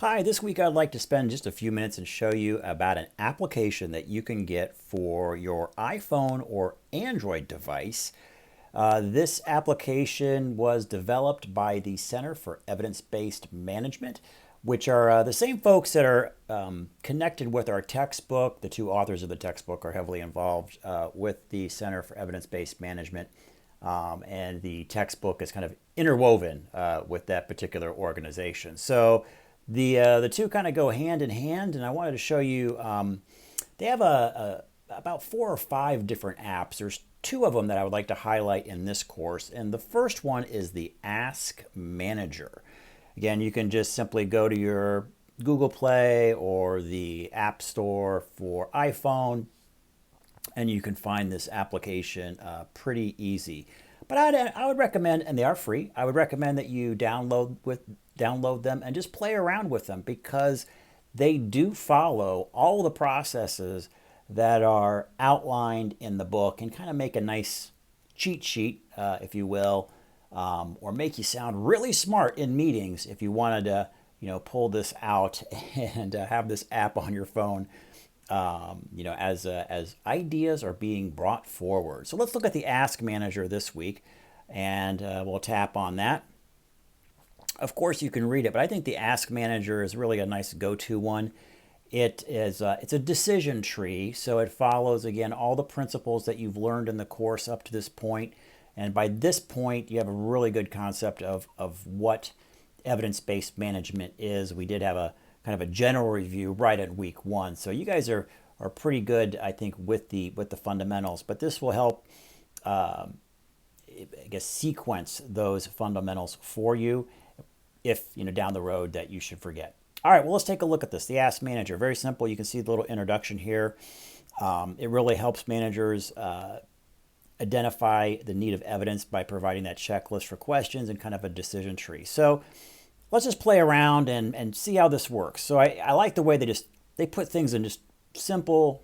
Hi, this week I'd like to spend just a few minutes and show you about an application that you can get for your iPhone or Android device. This application was developed by the Center for Evidence-Based Management, which are the same folks that are connected with our textbook. The two authors of the textbook are heavily involved with the Center for Evidence-Based Management, and the textbook is kind of interwoven with that particular organization. So the two kind of go hand in hand, and I wanted to show you. They have about 4 or 5 different apps. There's two of them that I would like to highlight in this course, and the first one is the Ask Manager. Again, you can just simply go to your Google Play or the App Store for iPhone, and you can find this application pretty easy. But I would recommend, and they are free, I would recommend that you download them and just play around with them, because they do follow all the processes that are outlined in the book and kind of make a nice cheat sheet, if you will, or make you sound really smart in meetings if you wanted to, pull this out and have this app on your phone, as ideas are being brought forward. So let's look at the Ask Manager this week, and we'll tap on that. Of course, you can read it, but I think the Ask Manager is really a nice go-to one. It's a decision tree, so it follows, again, all the principles that you've learned in the course up to this point. And by this point, you have a really good concept of what evidence-based management is. We did have a kind of a general review right at week 1. So you guys are pretty good, I think, with the fundamentals. But this will help, I guess, sequence those fundamentals for you if, down the road that you should forget. All right, well, let's take a look at this. The Ask Manager, very simple. You can see the little introduction here. It really helps managers identify the need of evidence by providing that checklist for questions and kind of a decision tree. So let's just play around and see how this works. So I like the way they put things in just simple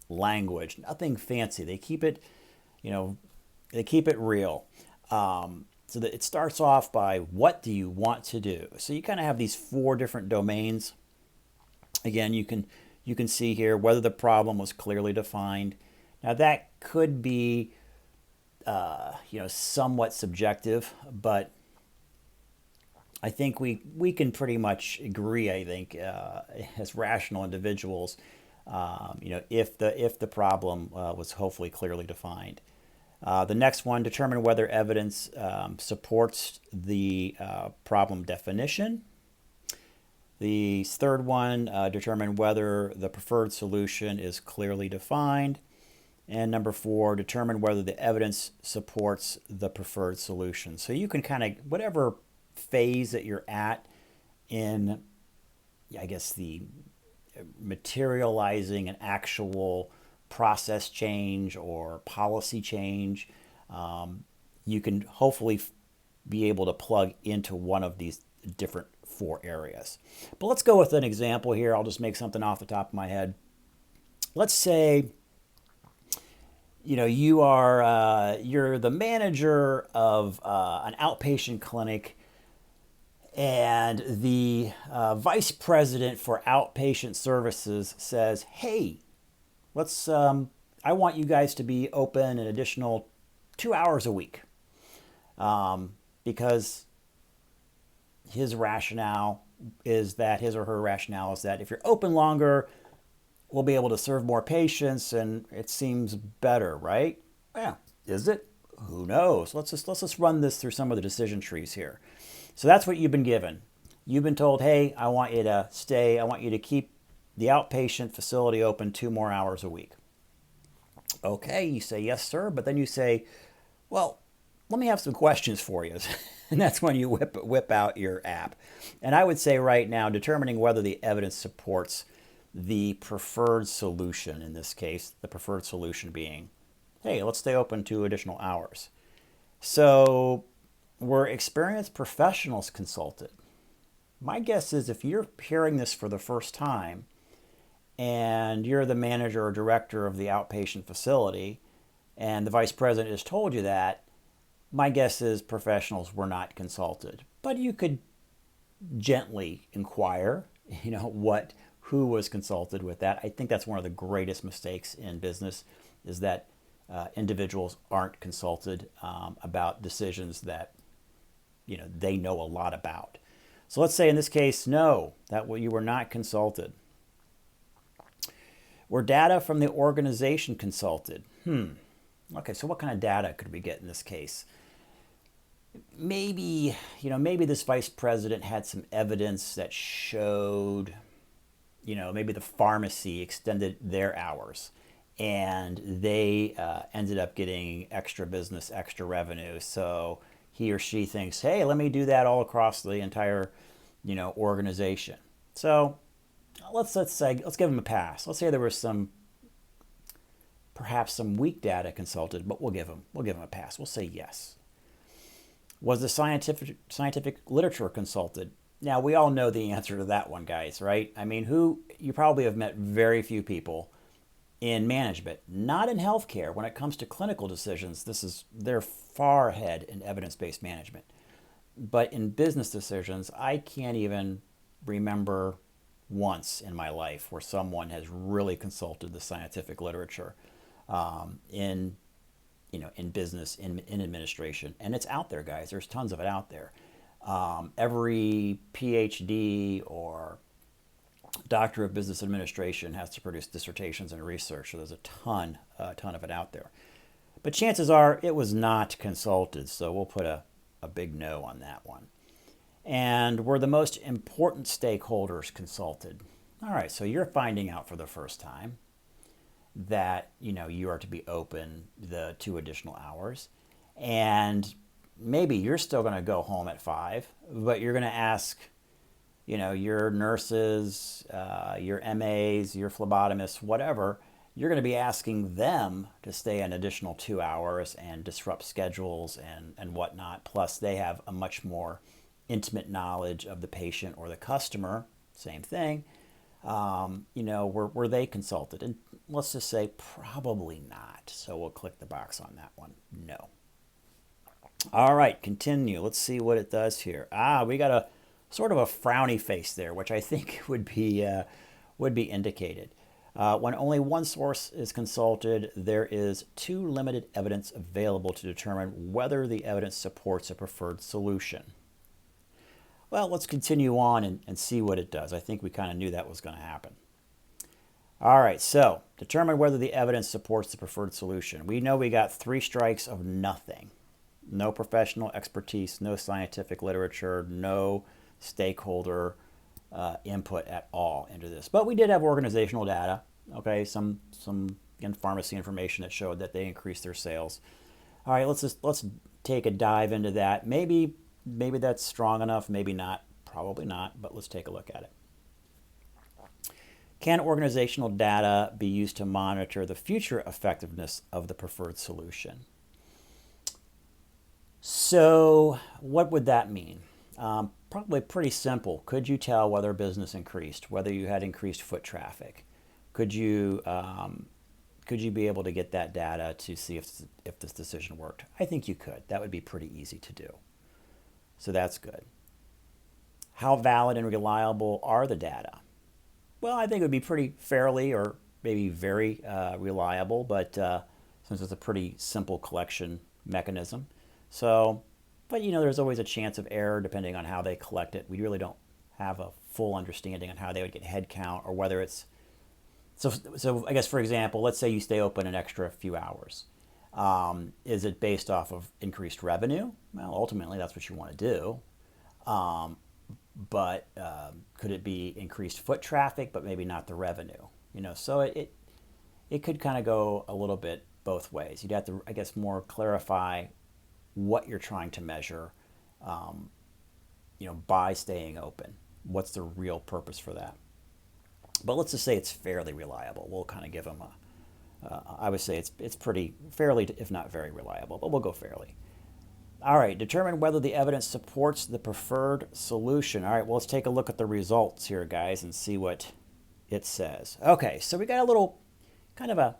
language, nothing fancy. They keep it, they keep it real. So that it starts off by, what do you want to do? So you kind of have these 4 different domains. Again, you can see here whether the problem was clearly defined. Now that could be, somewhat subjective, but I think we can pretty much agree, I think, as rational individuals, if the problem was hopefully clearly defined. The next one, determine whether evidence supports the problem definition. The third one, determine whether the preferred solution is clearly defined. And number 4, determine whether the evidence supports the preferred solution. So you can kind of, whatever phase that you're at in, I guess, the materializing an actual process change or policy change, you can hopefully be able to plug into one of these different 4 areas. But let's go with an example here. I'll just make something off the top of my head. Let's say, you're the manager of an outpatient clinic, and the vice president for outpatient services says, "Hey, I want you guys to be open an additional 2 hours a week," because his or her rationale is that if you're open longer, we'll be able to serve more patients, and it seems better, right? Yeah, is it? Who knows? Let's just run this through some of the decision trees here. So that's what you've been given. You've been told, hey, I want you to keep the outpatient facility open 2 more hours a week. Okay, you say, yes, sir. But then you say, well, let me have some questions for you. And that's when you whip out your app. And I would say right now, determining whether the evidence supports the preferred solution, in this case, the preferred solution being, hey, let's stay open 2 additional hours. So were experienced professionals consulted? My guess is, if you're hearing this for the first time and you're the manager or director of the outpatient facility and the vice president has told you that, my guess is professionals were not consulted. But you could gently inquire, who was consulted with that. I think that's one of the greatest mistakes in business is that individuals aren't consulted about decisions that they know a lot about. So let's say in this case, no, that you were not consulted. Were data from the organization consulted? Okay, so what kind of data could we get in this case? Maybe this vice president had some evidence that showed, maybe the pharmacy extended their hours and they ended up getting extra business, extra revenue. So he or she thinks, hey, let me do that all across the entire, organization. So let's give them a pass. Let's say there was perhaps some weak data consulted, but we'll give them a pass. We'll say yes. Was the scientific literature consulted? Now, we all know the answer to that one, guys, right? I mean, you probably have met very few people in management, not in healthcare. When it comes to clinical decisions, they're far ahead in evidence-based management. But in business decisions, I can't even remember once in my life where someone has really consulted the scientific literature in business, in administration. And it's out there, guys. There's tons of it out there. Every PhD or Doctor of Business Administration has to produce dissertations and research. So there's a ton of it out there. But chances are it was not consulted. So we'll put a big no on that one. And were the most important stakeholders consulted? All right, so you're finding out for the first time that you are to be open the 2 additional hours, and maybe you're still going to go home at 5, but you're going to ask your nurses, your MAs, your phlebotomists, whatever, you're going to be asking them to stay an additional 2 hours and disrupt schedules and whatnot. Plus they have a much more intimate knowledge of the patient or the customer. Same thing. Were they consulted? And let's just say probably not. So we'll click the box on that one. No. All right, continue. Let's see what it does here. We got a sort of a frowny face there, which I think would be indicated. When only one source is consulted, there is too limited evidence available to determine whether the evidence supports a preferred solution. Well, let's continue on and see what it does. I think we kind of knew that was going to happen. All right, so determine whether the evidence supports the preferred solution. We know we got 3 strikes of nothing. No professional expertise, no scientific literature, no stakeholder input at all into this. But we did have organizational data, okay, some again, pharmacy information that showed that they increased their sales. All right, let's take a dive into that. Maybe that's strong enough, maybe not, probably not, but let's take a look at it. Can organizational data be used to monitor the future effectiveness of the preferred solution? So what would that mean? Probably pretty simple. Could you tell whether business increased, whether you had increased foot traffic? Could you be able to get that data to see if this decision worked? I think you could. That would be pretty easy to do. So that's good. How valid and reliable are the data? Well, I think it would be pretty fairly or maybe very reliable, but since it's a pretty simple collection mechanism. So, but there's always a chance of error depending on how they collect it. We really don't have a full understanding on how they would get head count or whether it's, so I guess, for example, let's say you stay open an extra few hours. Is it based off of increased revenue? Well, ultimately, that's what you want to do. But could it be increased foot traffic, but maybe not the revenue? So it could kind of go a little bit both ways. You'd have to, I guess, more clarify what you're trying to measure, by staying open. What's the real purpose for that? But let's just say it's fairly reliable. We'll kind of give them I would say it's pretty fairly, if not very reliable, but we'll go fairly. All right, determine whether the evidence supports the preferred solution. All right, well, let's take a look at the results here, guys, and see what it says. Okay, so we got a little kind of a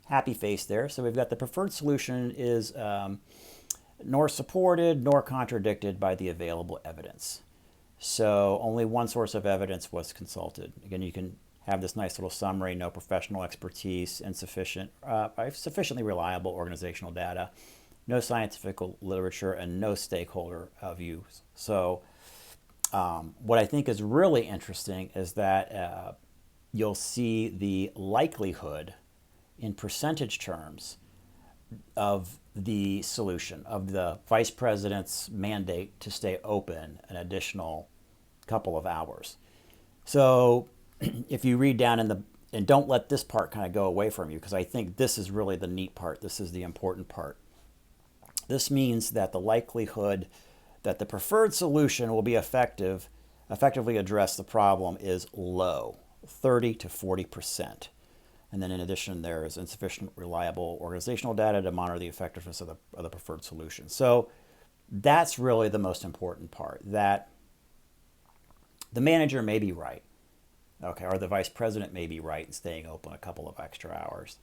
happy face there. So we've got the preferred solution is nor supported nor contradicted by the available evidence. So only one source of evidence was consulted. Again, you can have this nice little summary: no professional expertise, sufficiently reliable organizational data, no scientific literature, and no stakeholder views. So what I think is really interesting is that you'll see the likelihood in percentage terms of the solution, of the vice president's mandate to stay open an additional couple of hours. So if you read down and don't let this part kind of go away from you, because I think this is really the neat part. This is the important part. This means that the likelihood that the preferred solution will be effectively address the problem is low, 30 to 40%. And then in addition, there is insufficient reliable organizational data to monitor the effectiveness of the preferred solution. So that's really the most important part, that the manager may be right, okay, or the vice president may be right in staying open a couple of extra hours,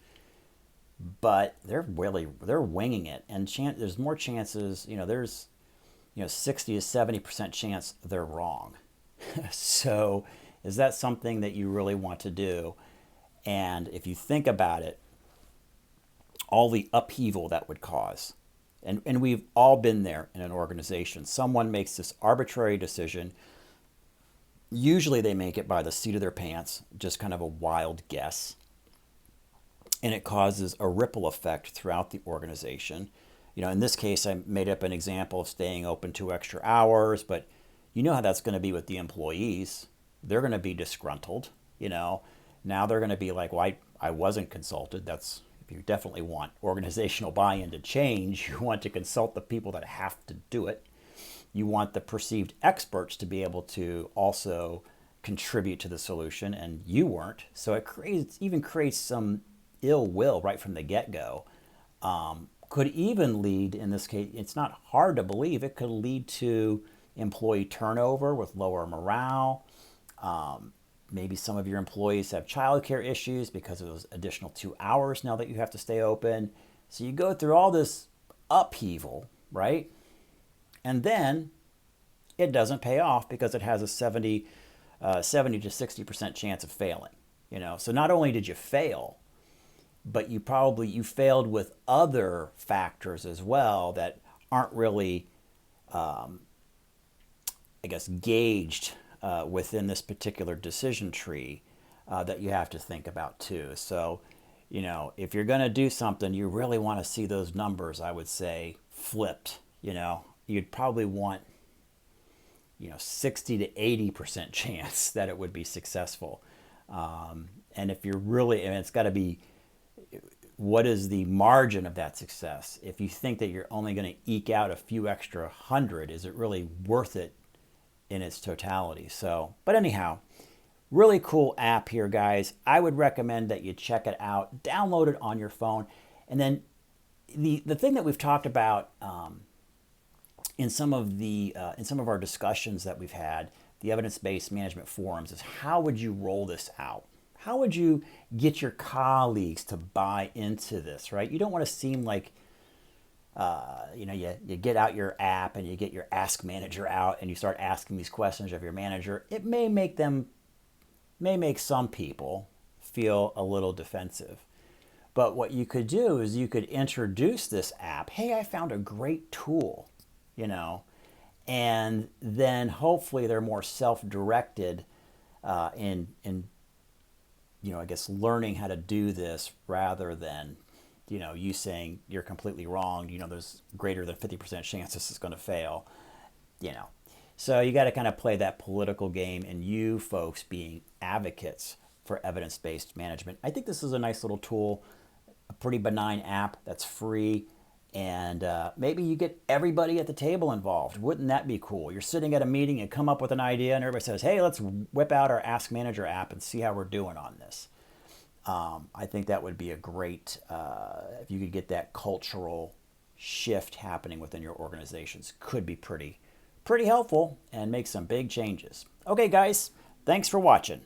but they're winging it, and there's more chances, there's 60 to 70% chance they're wrong. So is that something that you really want to do? And if you think about it, all the upheaval that would cause, and we've all been there in an organization. Someone makes this arbitrary decision. Usually they make it by the seat of their pants, just kind of a wild guess. And it causes a ripple effect throughout the organization. In this case, I made up an example of staying open 2 extra hours, but you know how that's going to be with the employees. They're going to be disgruntled, Now they're going to be like, well, I wasn't consulted. That's, if you definitely want organizational buy-in to change, you want to consult the people that have to do it. You want the perceived experts to be able to also contribute to the solution, and you weren't. So it even creates some ill will right from the get-go. Could even lead, in this case, it's not hard to believe, it could lead to employee turnover with lower morale. Maybe some of your employees have childcare issues because of those additional 2 hours now that you have to stay open. So you go through all this upheaval, right? And then it doesn't pay off because it has a 70 to 60% chance of failing. So not only did you fail, but you failed with other factors as well that aren't really, gauged within this particular decision tree that you have to think about too. So, if you're going to do something, you really want to see those numbers, I would say, flipped. You'd probably want, 60 to 80% chance that it would be successful. And if you're really, and it's got to be, what is the margin of that success? If you think that you're only going to eke out a few extra 100, is it really worth it in its totality? So, but anyhow, really cool app here, guys. I would recommend that you check it out, download it on your phone. And then the thing that we've talked about in some of our discussions that we've had, the evidence-based management forums, is how would you roll this out? How would you get your colleagues to buy into this, right? You don't want to seem like, you get out your app and you get your Ask Manager out and you start asking these questions of your manager. It may make some people feel a little defensive. But what you could do is you could introduce this app. Hey, I found a great tool, and then hopefully they're more self-directed in learning how to do this rather than, you saying you're completely wrong. There's greater than 50% chance this is going to fail, So you got to kind of play that political game, and you folks being advocates for evidence-based management. I think this is a nice little tool, a pretty benign app that's free, and maybe you get everybody at the table involved. Wouldn't that be cool? You're sitting at a meeting and come up with an idea, and everybody says, hey, let's whip out our Ask Manager app and see how we're doing on this. I think that would be a great, if you could get that cultural shift happening within your organizations, could be pretty helpful and make some big changes. Okay, guys, thanks for watching.